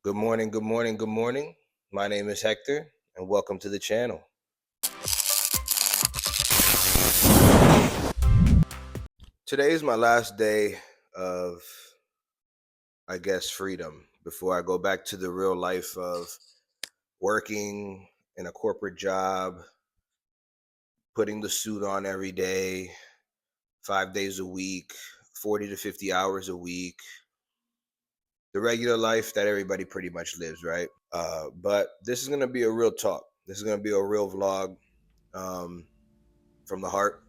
Good morning, good morning, good morning. My name is Hector, and welcome to the channel. Today is my last day of, freedom before I go back to the real life of working in a corporate job, putting the suit on every day, 5 days a week, 40 to 50 hours a week, the regular life that everybody pretty much lives, right? But this is going to be a real talk. This is going to be a real vlog um, from the heart.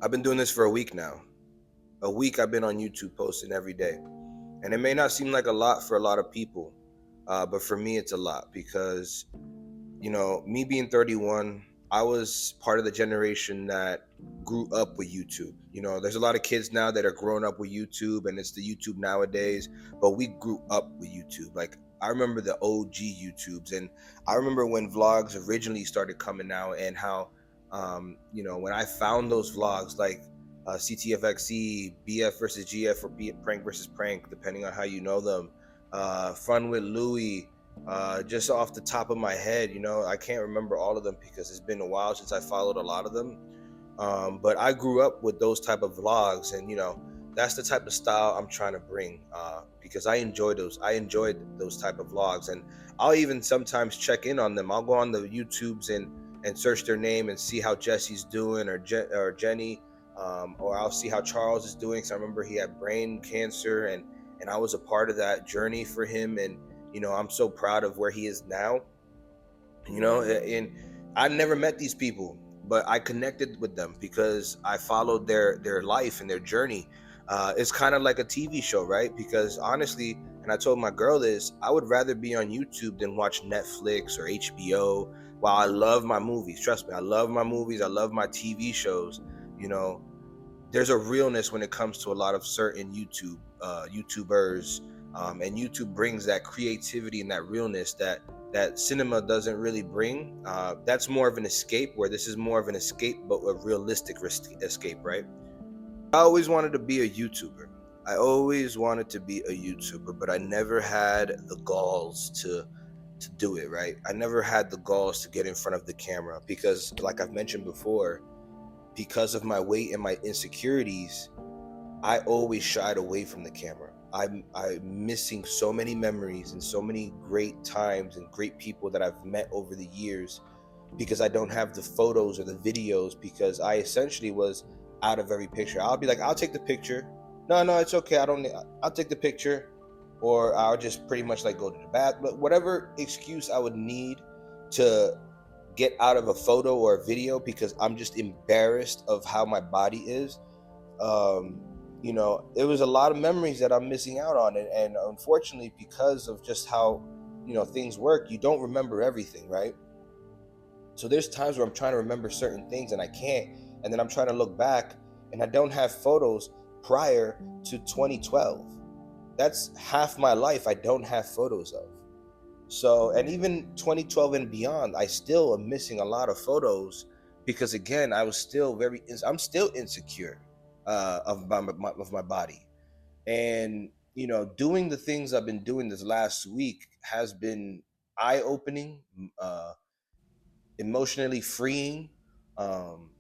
I've been doing this for a week now. A week I've been on YouTube posting every day. And it may not seem like a lot for a lot of people, but for me, it's a lot because, me being 31, I was part of the generation that grew up with YouTube. There's a lot of kids now that are growing up with YouTube and it's the YouTube nowadays, but we grew up with YouTube. Like, I remember the OG YouTubes, and I remember when vlogs originally started coming out and how, when I found those vlogs, like CTFXE, BF versus GF, or Prank versus Prank, depending on how you know them, Fun with Louie, just off the top of my head, I can't remember all of them because it's been a while since I followed a lot of them. But I grew up with those type of vlogs, and that's the type of style I'm trying to bring, because I enjoyed those type of vlogs, and I'll even sometimes check in on them. I'll go on the YouTubes and search their name and see how Jesse's doing, or Jenny, or I'll see how Charles is doing. So I remember he had brain cancer, and I was a part of that journey for him, and I'm so proud of where he is now. And I never met these people, but I connected with them because I followed their life and their journey. It's kind of like a TV show, right? Because honestly, and I told my girl this, I would rather be on YouTube than watch Netflix or HBO. While I love my movies, trust me, I love my movies, I love my TV shows, you know, there's a realness when it comes to a lot of certain YouTubers, and YouTube brings that creativity and that realness that cinema doesn't really bring. That's more of an escape, where this is more of an escape, but a realistic escape, right? I always wanted to be a YouTuber. I always wanted to be a YouTuber, but I never had the galls to do it, right? I never had the galls to get in front of the camera because, like I've mentioned before, because of my weight and my insecurities, I always shied away from the camera. I'm missing so many memories and so many great times and great people that I've met over the years because I don't have the photos or the videos, because I essentially was out of every picture. I'll be like, I'll take the picture. No, it's okay. I'll take the picture, or I'll just pretty much like go to the bath. But whatever excuse I would need to get out of a photo or a video because I'm just embarrassed of how my body is. It was a lot of memories that I'm missing out on, and unfortunately, because of just how things work, you don't remember everything, right? So there's times where I'm trying to remember certain things and I can't, and then I'm trying to look back and I don't have photos prior to 2012. That's half my life I don't have photos of. So, and even 2012 and beyond, I still am missing a lot of photos because, again, I'm still insecure of my body. And, doing the things I've been doing this last week has been eye-opening, uh, emotionally freeing, um,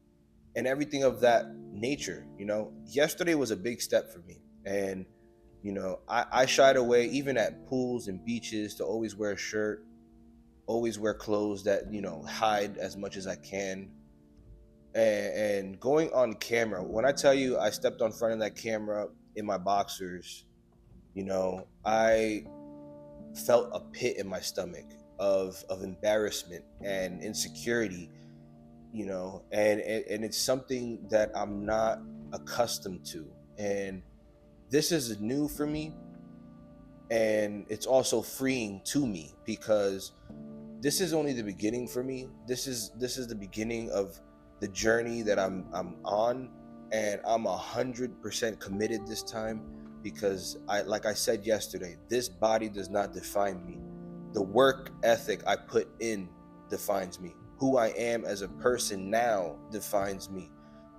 and everything of that nature. Yesterday was a big step for me. And, I shied away even at pools and beaches to always wear a shirt, always wear clothes that hide as much as I can, and going on camera. When I tell you I stepped on front of that camera in my boxers, I felt a pit in my stomach of embarrassment and insecurity, and it's something that I'm not accustomed to, and this is new for me, and it's also freeing to me because this is only the beginning for me. This is the beginning of the journey that I'm on, and I'm 100% committed this time because like I said yesterday, this body does not define me. The work ethic I put in defines me. Who I am as a person now defines me,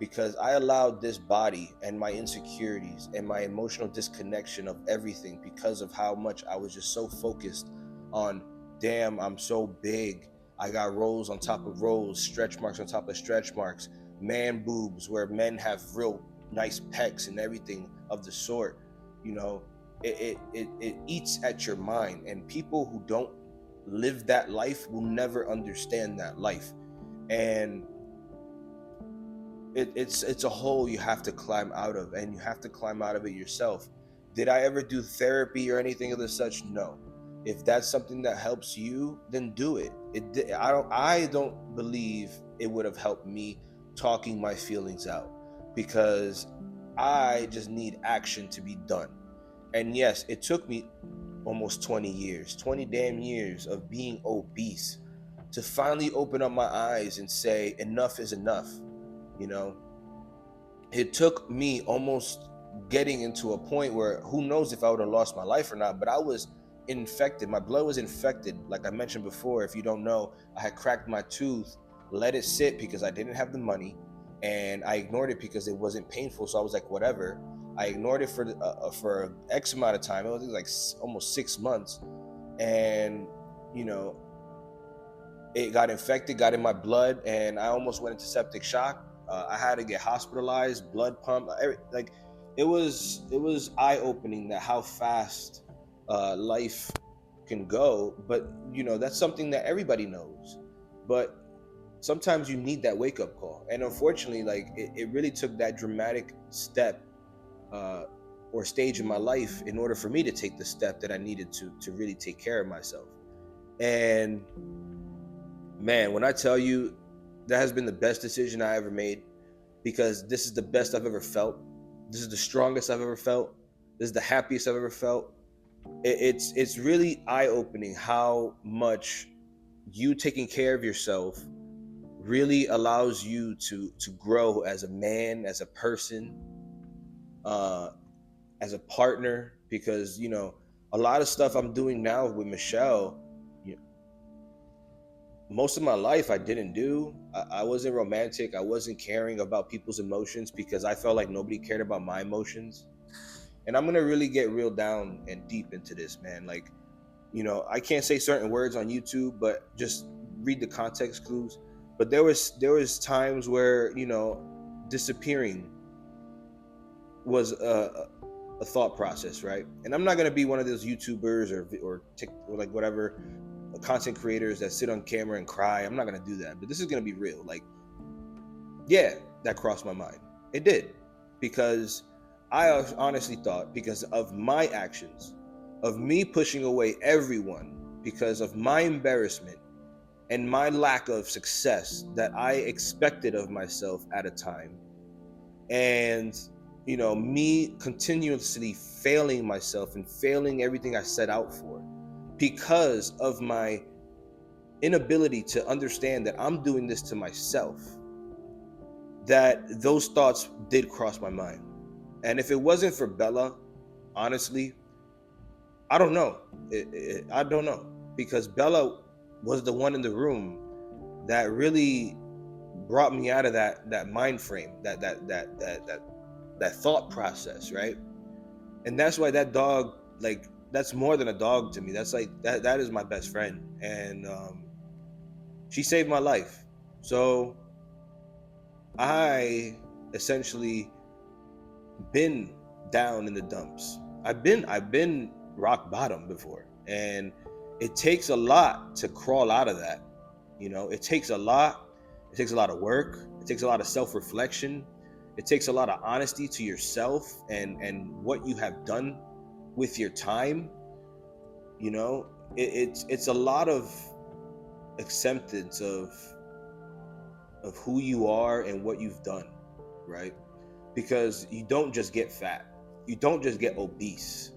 because I allowed this body and my insecurities and my emotional disconnection of everything, because of how much I was just so focused on, damn, I'm so big, I got rolls on top of rolls, stretch marks on top of stretch marks, man boobs where men have real nice pecs and everything of the sort. You know, it eats at your mind, and people who don't live that life will never understand that life. And it's a hole you have to climb out of, and you have to climb out of it yourself. Did I ever do therapy or anything of the such? No. If that's something that helps you, then do it. I don't believe it would have helped me talking my feelings out, because I just need action to be done. And yes, it took me almost 20 years, 20 damn years of being obese to finally open up my eyes and say enough is enough. You know, it took me almost getting into a point where who knows if I would have lost my life or not, but I was infected. My blood was infected. Like I mentioned before, if you don't know, I had cracked my tooth, let it sit because I didn't have the money, and I ignored it because it wasn't painful. So I was like, whatever. I ignored it for X amount of time. It was like almost 6 months, and you know, it got infected, got in my blood, and I almost went into septic shock. I had to get hospitalized, blood pump. Like it was eye opening that how fast life can go. But you know, that's something that everybody knows. But sometimes you need that wake up call, and unfortunately, like it really took that dramatic step or stage in my life in order for me to take the step that I needed to really take care of myself. And man, when I tell you, that has been the best decision I ever made, because this is the best I've ever felt. This is the strongest I've ever felt. This is the happiest I've ever felt. It's really eye opening how much you taking care of yourself really allows you to grow as a man, as a person, as a partner. Because you know, a lot of stuff I'm doing now with Michelle, you most of my life I didn't do. I wasn't romantic. I wasn't caring about people's emotions because I felt like nobody cared about my emotions. And I'm gonna really get real down and deep into this, man. Like, you know, I can't say certain words on YouTube, but just read the context clues. But there was times where, you know, disappearing was a thought process, right? And I'm not gonna be one of those YouTubers or like whatever content creators that sit on camera and cry. I'm not gonna do that. But this is gonna be real. Like, yeah, that crossed my mind. It did, because I honestly thought, because of my actions, of me pushing away everyone, because of my embarrassment and my lack of success that I expected of myself at a time, and you know, me continuously failing myself and failing everything I set out for, because of my inability to understand that I'm doing this to myself, that those thoughts did cross my mind. And if it wasn't for Bella, honestly, I don't know. I don't know, because Bella was the one in the room that really brought me out of that mind frame, that thought process, right? And that's why that dog, like, that's more than a dog to me. That's like that is my best friend, and she saved my life. So I essentially been down in the dumps. I've been rock bottom before, and it takes a lot to crawl out of that. You know, it takes a lot. It takes a lot of work. It takes a lot of self-reflection. It takes a lot of honesty to yourself and what you have done with your time. You know, it's a lot of acceptance of who you are and what you've done, right? Because you don't just get fat. You don't just get obese.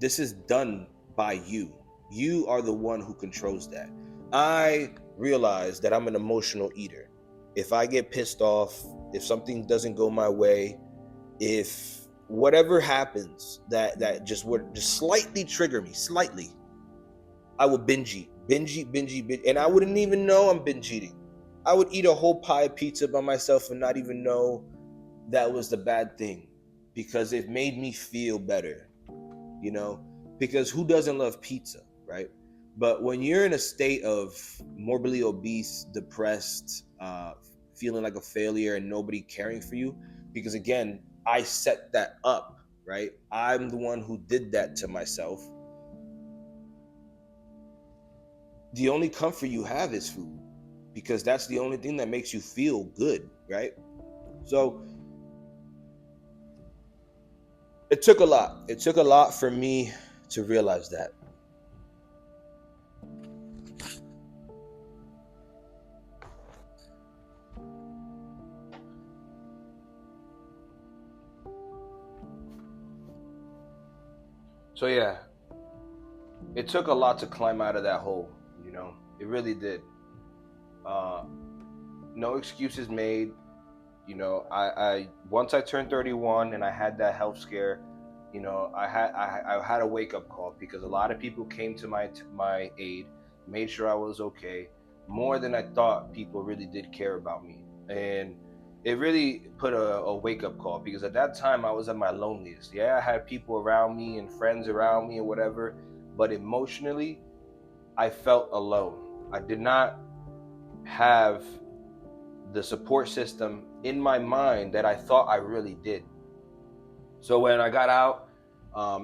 This is done by you. You are the one who controls that. I realize that I'm an emotional eater. If I get pissed off, if something doesn't go my way, if whatever happens that just would just slightly trigger me, slightly, I will binge eat, and I wouldn't even know I'm binge eating. I would eat a whole pie of pizza by myself and not even know that was the bad thing, because it made me feel better, you know, because who doesn't love pizza, right? But when you're in a state of morbidly obese, depressed, feeling like a failure and nobody caring for you, because again, I set that up, right? I'm the one who did that to myself. The only comfort you have is food, because that's the only thing that makes you feel good, right? So it took a lot. It took a lot for me to realize that. So yeah, it took a lot to climb out of that hole, you know. It really did. Uh, no excuses made. You know, I once I turned 31 and I had that health scare, you know, I had a wake up call, because a lot of people came to my aid, made sure I was okay, more than I thought people really did care about me, and it really put a wake up call, because at that time I was at my loneliest. Yeah, I had people around me and friends around me and whatever, but emotionally, I felt alone. I did not have the support system in my mind that I thought I really did. So when I got out,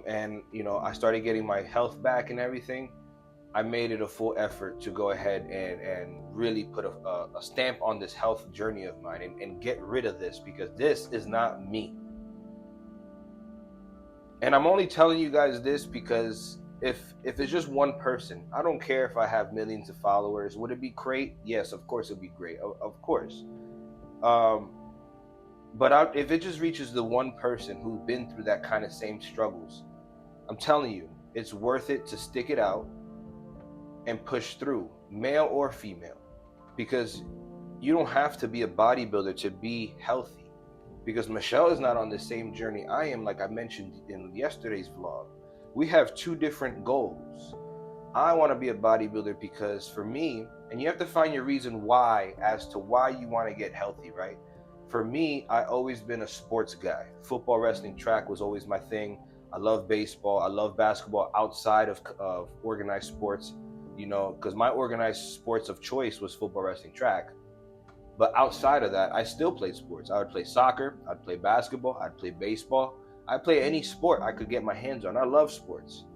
and you know, I started getting my health back and everything, I made it a full effort to go ahead and really put a stamp on this health journey of mine, and get rid of this, because this is not me. And I'm only telling you guys this because if it's just one person, I don't care if I have millions of followers. Would it be great? Yes, of course it'd be great. Of course. Um, but if it just reaches the one person who's been through that kind of same struggles, I'm telling you, it's worth it to stick it out and push through, male or female, because you don't have to be a bodybuilder to be healthy. Because Michelle is not on the same journey I am, like I mentioned in yesterday's vlog. We have two different goals. I want to be a bodybuilder because for me, and you have to find your reason why, as to why you want to get healthy, right? For me, I always been a sports guy. Football, wrestling, track was always my thing. I love baseball. I love basketball outside of organized sports, you know, because my organized sports of choice was football, wrestling, track. But outside of that, I still played sports. I would play soccer, I'd play basketball, I'd play baseball. I'd play any sport I could get my hands on. I love sports.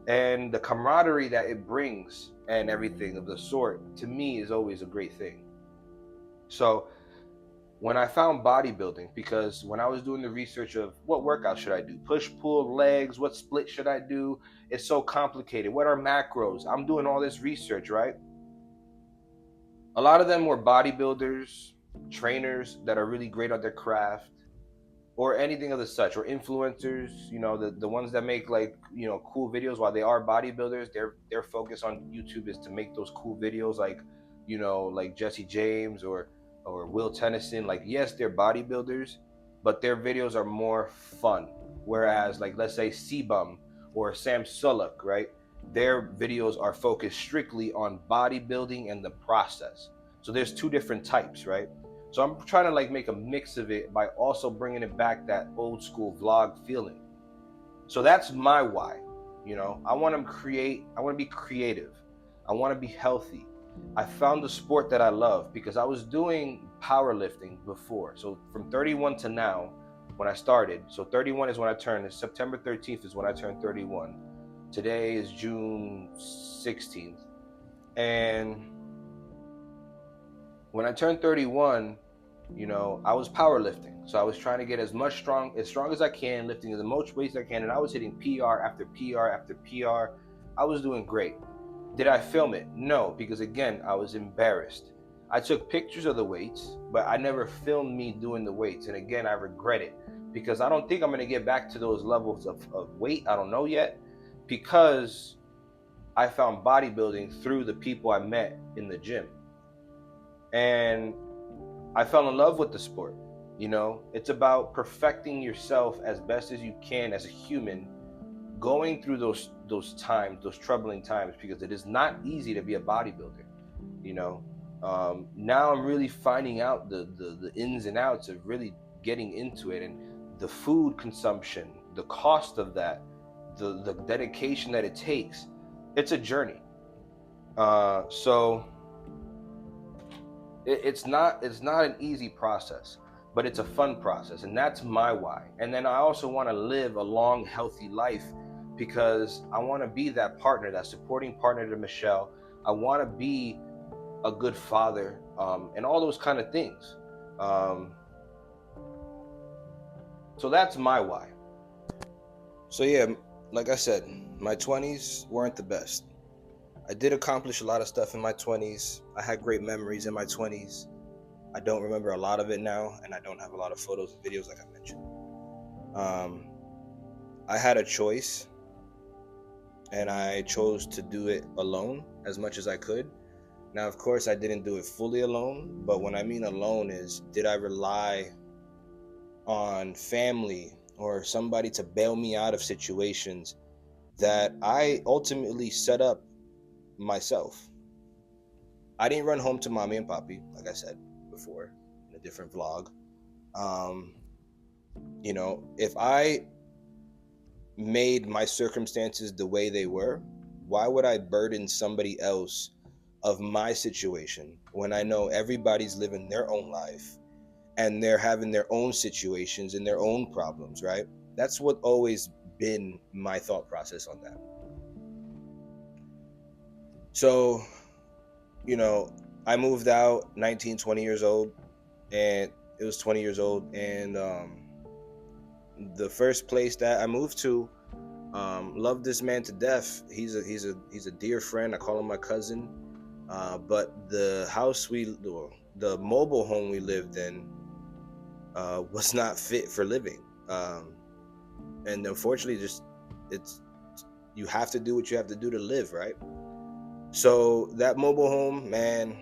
And the camaraderie that it brings and everything of the sort, to me, is always a great thing. So when I found bodybuilding, because when I was doing the research of what workout should I do, push, pull, legs, what split should I do, it's so complicated. What are macros? I'm doing all this research, right? A lot of them were bodybuilders, trainers that are really great at their craft, or anything of the such, or influencers, you know, the ones that make, like, you know, cool videos. While they are bodybuilders, their focus on YouTube is to make those cool videos, like, you know, like Jesse James or Will Tennyson. Like, yes, they're bodybuilders, but their videos are more fun. Whereas, like, let's say Sebum or Sam Sulek, right, their videos are focused strictly on bodybuilding and the process. So there's two different types, right? So I'm trying to like make a mix of it by also bringing it back that old school vlog feeling. So that's my why. You know, I want to create, I want to be creative. I want to be healthy. I found the sport that I love because I was doing powerlifting before. So from 31 to now, when I started, so 31 is when I turned, September 13th is when I turned 31. Today is June 16th. And when I turned 31, you know, I was powerlifting. So I was trying to get as strong as I can, lifting the most weights I can, and I was hitting PR after PR after PR. I was doing great. Did I film it? No, because again, I was embarrassed. I took pictures of the weights, but I never filmed me doing the weights. And again, I regret it because I don't think I'm going to get back to those levels of weight. I don't know yet, because I found bodybuilding through the people I met in the gym. And I fell in love with the sport. You know, it's about perfecting yourself as best as you can as a human, going through those times, those troubling times, because it is not easy to be a bodybuilder. You know, Now I'm really finding out the ins and outs of really getting into it, and the food consumption, the cost of that, the dedication that it takes. It's a journey. So it's not an easy process, but it's a fun process, and that's my why. And then I also want to live a long, healthy life because I want to be that partner, that supporting partner to Michelle. I want to be a good father, and all those kind of things. Um, so that's my why. So yeah, like I said, my 20s weren't the best. I did accomplish a lot of stuff in my 20s. I had great memories in my 20s. I don't remember a lot of it now, and I don't have a lot of photos and videos like I mentioned. I had a choice, and I chose to do it alone as much as I could. Now, of course, I didn't do it fully alone, but when I mean alone is, did I rely on family or somebody to bail me out of situations that I ultimately set up myself? I didn't run home to mommy and papi, like I said before in a different vlog. Um, if I made my circumstances the way they were, why would I burden somebody else of my situation when I know everybody's living their own life and they're having their own situations and their own problems, right? That's what always been my thought process on that. So, I moved out 19, 20 years old, and it was 20 years old, and the first place that I moved to, love this man to death. He's a dear friend. I call him my cousin. But the mobile home we lived in, was not fit for living. And unfortunately, you have to do what you have to do to live, right? So that mobile home, man,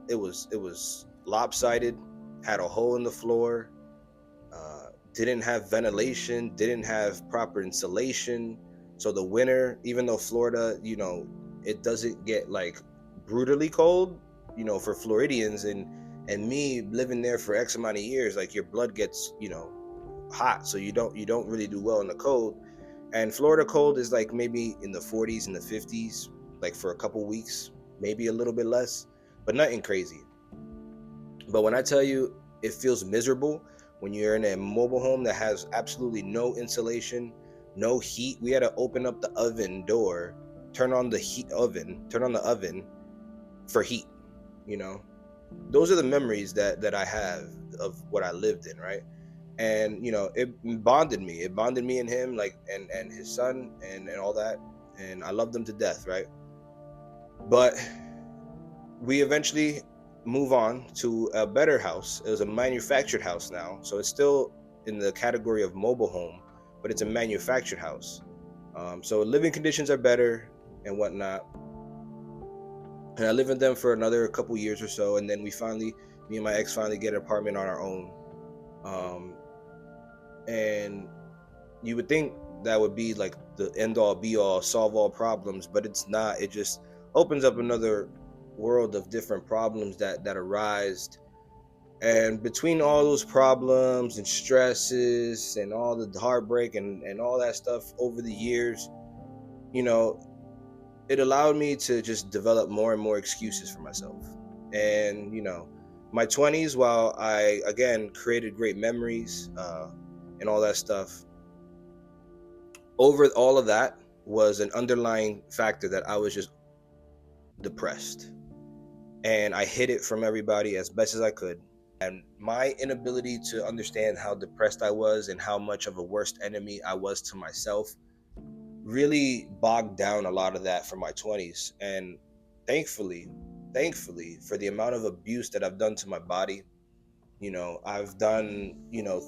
it was lopsided, had a hole in the floor, didn't have ventilation, didn't have proper insulation. So the winter, even though Florida, it doesn't get like brutally cold, for Floridians and me living there for X amount of years, like your blood gets, hot. So you don't really do well in the cold. And Florida cold is like maybe in the 40s and the 50s, like for a couple weeks, maybe a little bit less, but nothing crazy. But when I tell you it feels miserable when you're in a mobile home that has absolutely no insulation, no heat, we had to open up the oven door, turn on the oven for heat, Those are the memories that I have of what I lived in, right? And it bonded me. It bonded me and him, like, and his son and all that. And I loved them to death, right? But we eventually move on to a better house. It was a manufactured house now, so it's still in the category of mobile home, but it's a manufactured house. So living conditions are better and whatnot. And I lived with them for another couple years or so, and then me and my ex finally get an apartment on our own. And you would think that would be like the end all be all, solve all problems, but it's not. It just opens up another world of different problems that arise. And between all those problems and stresses and all the heartbreak and all that stuff over the years, it allowed me to just develop more and more excuses for myself. And my 20s, while I again created great memories, and all that stuff, over all of that was an underlying factor that I was just depressed, and I hid it from everybody as best as I could. And my inability to understand how depressed I was and how much of a worst enemy I was to myself really bogged down a lot of that for my 20s. And thankfully, for the amount of abuse that I've done to my body, I've done,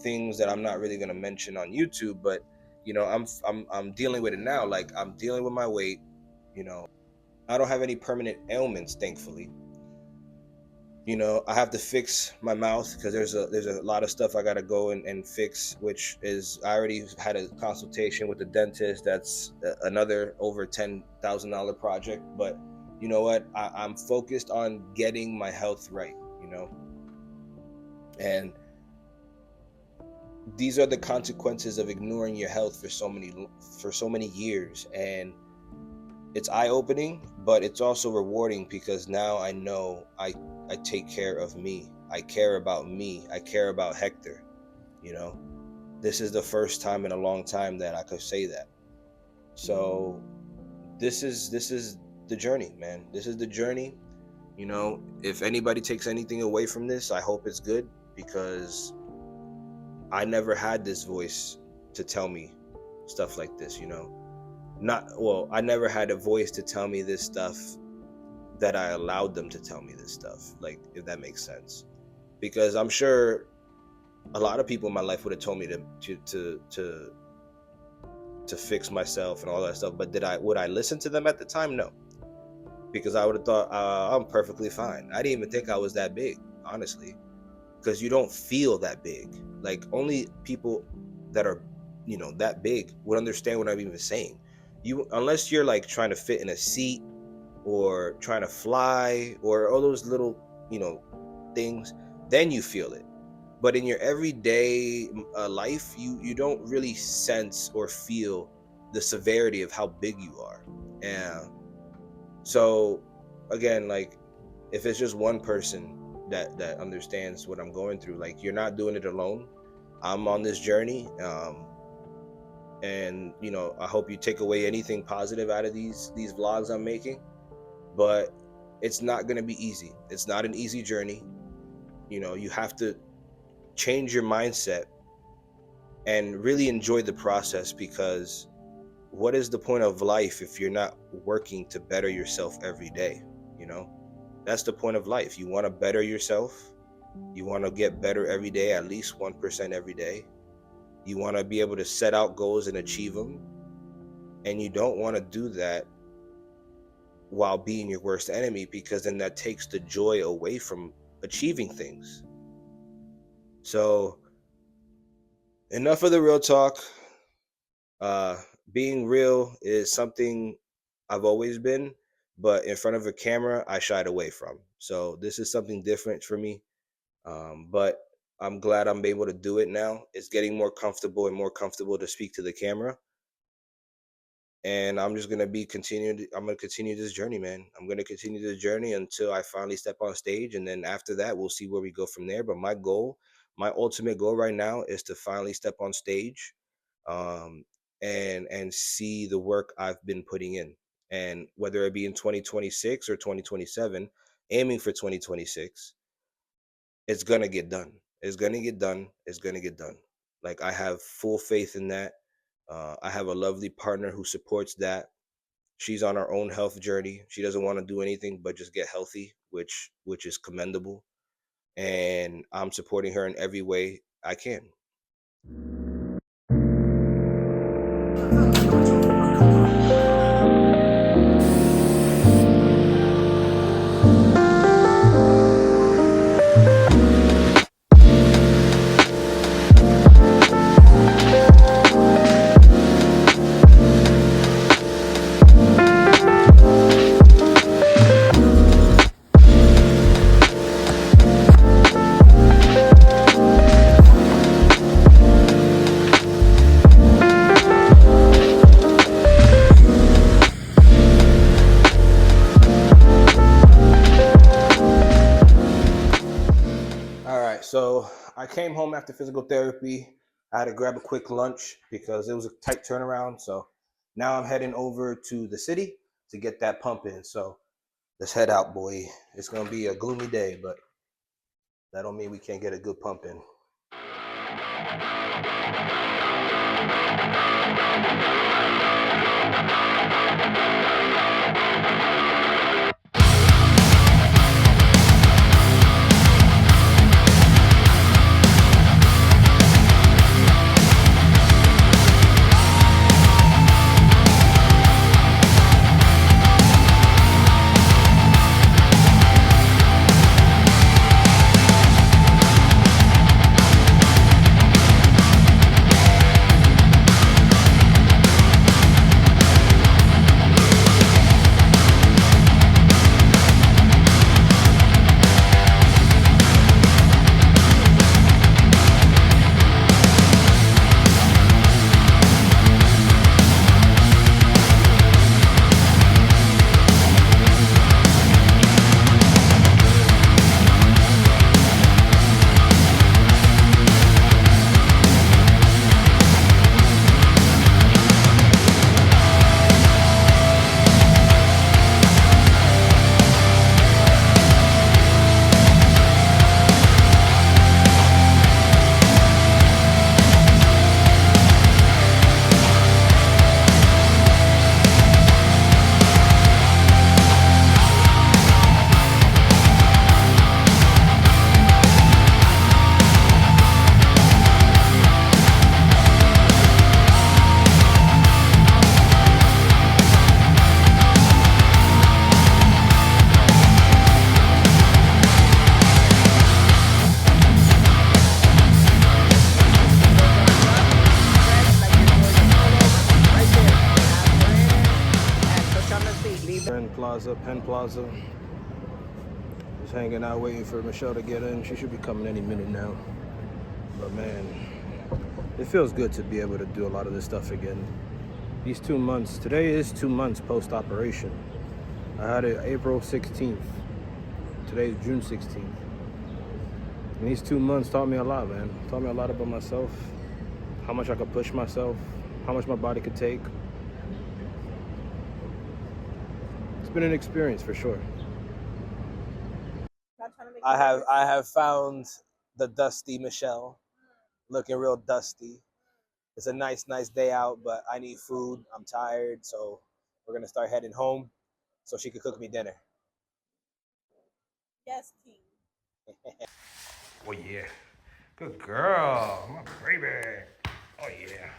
things that I'm not really going to mention on YouTube, but I'm dealing with it now. Like, I'm dealing with my weight. I don't have any permanent ailments, thankfully. I have to fix my mouth because there's a lot of stuff I got to go and fix, which is, I already had a consultation with the dentist. That's another over $10,000 project. But you know what, I'm focused on getting my health right, you know. And these are the consequences of ignoring your health for so many years. And it's eye-opening, but it's also rewarding, because now I know I take care of me. I care about me. I care about Hector, you know. This is the first time in a long time that I could say that. So this is the journey, man. This is the journey. You know, if anybody takes anything away from this, I hope it's good, because I never had this voice to tell me stuff like this, you know. I never had a voice to tell me this stuff that I allowed them to tell me this stuff, like, if that makes sense. Because I'm sure a lot of people in my life would have told me to fix myself and all that stuff, but would I listen to them at the time? No, because I would have thought I'm perfectly fine. I didn't even think I was that big, honestly, because you don't feel that big. Like, only people that are, you know, that big would understand what I'm even saying. Unless you're like trying to fit in a seat or trying to fly or all those little, you know, things, then you feel it. But in your everyday life, you don't really sense or feel the severity of how big you are. And so, again, like, if it's just one person that understands what I'm going through, like, you're not doing it alone. I'm on this journey, and you know, I hope you take away anything positive out of these vlogs I'm making. But it's not going to be easy. It's not an easy journey. You know, you have to change your mindset and really enjoy the process, because what is the point of life if you're not working to better yourself every day? You know, that's the point of life. You want to better yourself. You want to get better every day, at least 1% every day. You want to be able to set out goals and achieve them. And you don't want to do that while being your worst enemy, because then that takes the joy away from achieving things. So enough of the real talk. Being real is something I've always been, but in front of a camera, I shied away from. So this is something different for me. But I'm glad I'm able to do it now. It's getting more comfortable and more comfortable to speak to the camera. And I'm just gonna continue this journey, man. I'm gonna continue this journey until I finally step on stage, and then after that, we'll see where we go from there. But my ultimate goal right now is to finally step on stage, and see the work I've been putting in, and whether it be in 2026 or 2027, aiming for 2026, it's gonna get done. It's gonna get done. It's gonna get done. Like, I have full faith in that. I have a lovely partner who supports that. She's on her own health journey. She doesn't want to do anything but just get healthy, which is commendable. And I'm supporting her in every way I can. So I came home after physical therapy. I had to grab a quick lunch because it was a tight turnaround. So now I'm heading over to the city to get that pump in. So let's head out, boy. It's going to be a gloomy day, but that don't mean we can't get a good pump in. Penn Plaza. Just hanging out, waiting for Michelle to get in. She should be coming any minute now. But man, it feels good to be able to do a lot of this stuff again. These 2 months, today is 2 months post-operation. I had it April 16th. Today is June 16th. And these 2 months taught me a lot, man. Taught me a lot about myself, how much I could push myself, how much my body could take. It's been an experience for sure. I have found the dusty Michelle, looking real dusty. It's a nice day out, but I need food. I'm tired, so we're gonna start heading home so she could cook me dinner. Yes, King. Oh yeah, good girl, my baby. Oh yeah.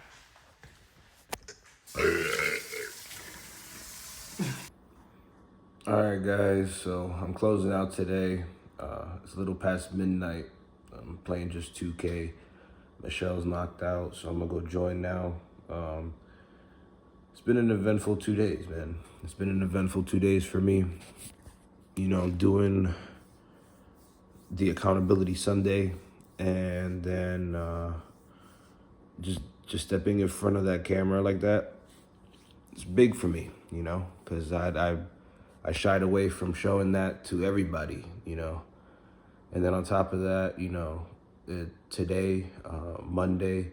All right, guys. So I'm closing out today. It's a little past midnight. I'm playing just 2K. Michelle's knocked out, so I'm gonna go join now. It's been an eventful 2 days, man. It's been an eventful 2 days for me. You know, I'm doing the accountability Sunday, and then just stepping in front of that camera like that. It's big for me, you know, because I shied away from showing that to everybody, you know. And then on top of that, you know, today, Monday,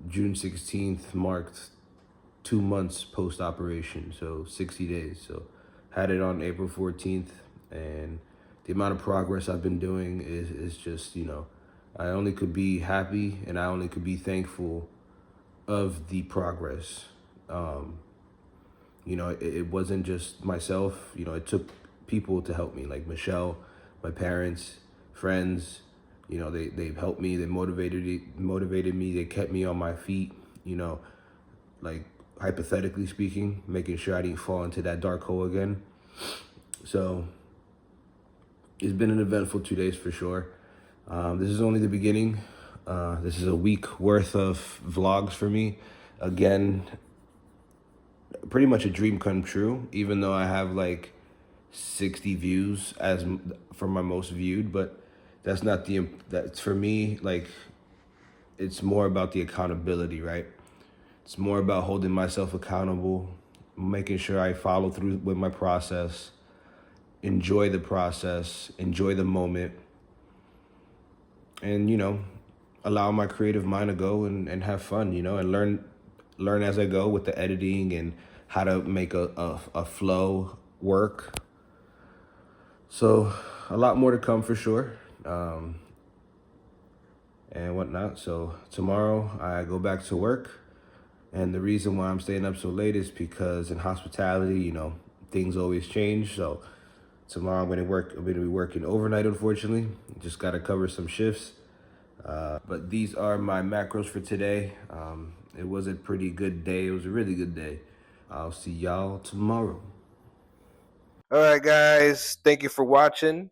June 16th, marked 2 months post-operation, so 60 days. So had it on April 14th, and the amount of progress I've been doing is just, you know, I only could be happy and I only could be thankful of the progress. You know, it wasn't just myself, you know, it took people to help me, like Michelle, my parents, friends, you know, they've helped me, they motivated me, they kept me on my feet, you know, like hypothetically speaking, making sure I didn't fall into that dark hole again. So it's been an eventful 2 days for sure. This is only the beginning. This is a week worth of vlogs for me. Again, pretty much a dream come true, even though I have like 60 views as for my most viewed, but that's not that's for me, like, it's more about the accountability, right? It's more about holding myself accountable, making sure I follow through with my process, enjoy the process, enjoy the moment, and, you know, allow my creative mind to go and have fun, you know, and learn as I go with the editing and how to make a flow work. So a lot more to come for sure, and whatnot. So tomorrow I go back to work. And the reason why I'm staying up so late is because in hospitality, you know, things always change. So tomorrow I'm gonna be working overnight, unfortunately. Just gotta cover some shifts. But these are my macros for today. It was a pretty good day. It was a really good day. I'll see y'all tomorrow. All right, guys. Thank you for watching.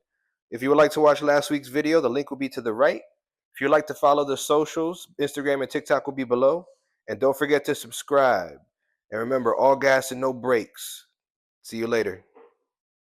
If you would like to watch last week's video, the link will be to the right. If you'd like to follow the socials, Instagram and TikTok will be below. And don't forget to subscribe. And remember, all gas and no brakes. See you later.